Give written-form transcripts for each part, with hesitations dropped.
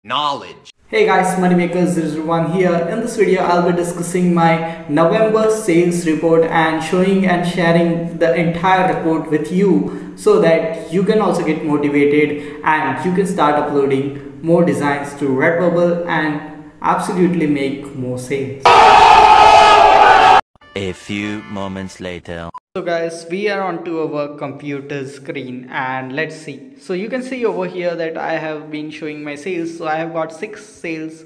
knowledge. Hey guys, Moneymakers 001 here. In this video, I'll be discussing my November sales report and showing and sharing the entire report with you so that you can also get motivated and you can start uploading more designs to Redbubble and absolutely make more sales. A few moments later. So guys, we are onto our computer screen and let's see. So you can see over here that I have been showing my sales. So I have got 6 sales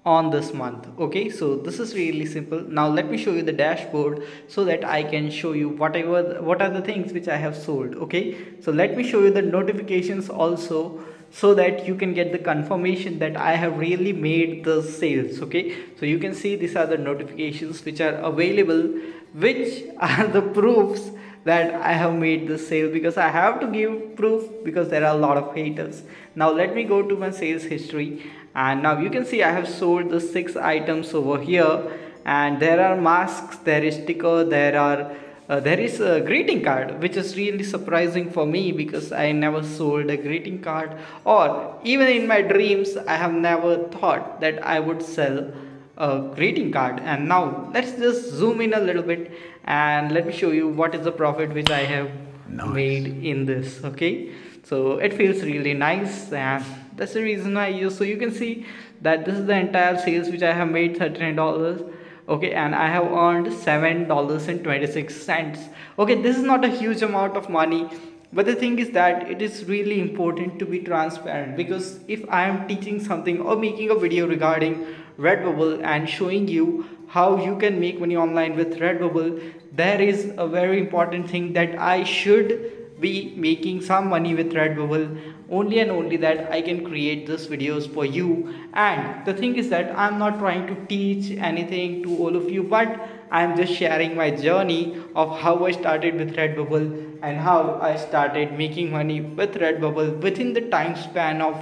on this month. Okay, so this is really simple. Now let me show you the dashboard so that I can show you what are the things which I have sold. Okay, so let me show you the notifications also so that you can get the confirmation that I have really made the sales. Okay, so you can see these are the notifications which are available, which are the proofs that I have made the sale, because I have to give proof because there are a lot of haters. Now let me go to my sales history and now you can see I have sold the 6 items over here, and there are masks, there is sticker, there is a greeting card, which is really surprising for me because I never sold a greeting card, or even in my dreams I have never thought that I would sell a greeting card. And now let's just zoom in a little bit and let me show you what is the profit which I have made in this. Okay, so it feels really nice and that's the reason I use. So you can see that this is the entire sales which I have made, $39. Okay, and I have earned $7.26. okay, this is not a huge amount of money, but the thing is that it is really important to be transparent, because if I am teaching something or making a video regarding Redbubble and showing you how you can make money online with Redbubble, there is a very important thing that I should be making some money with Redbubble. Only and only that I can create these videos for you. And the thing is that I'm not trying to teach anything to all of you, but I'm just sharing my journey of how I started with Redbubble and how I started making money with Redbubble within the time span of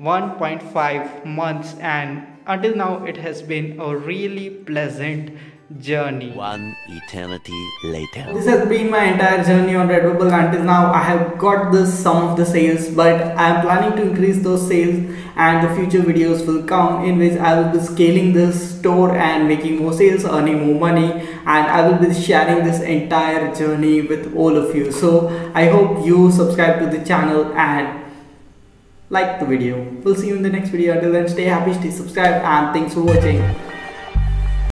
1.5 months, and until now it has been a really pleasant journey. One eternity later. This has been my entire journey on Redbubble. Until now I have got some of the sales, but I am planning to increase those sales, and the future videos will come in which I will be scaling this store and making more sales, earning more money, and I will be sharing this entire journey with all of you. So I hope you subscribe to the channel and like the video. We'll see you in the next video. Until then, stay happy, stay subscribed, and thanks for watching.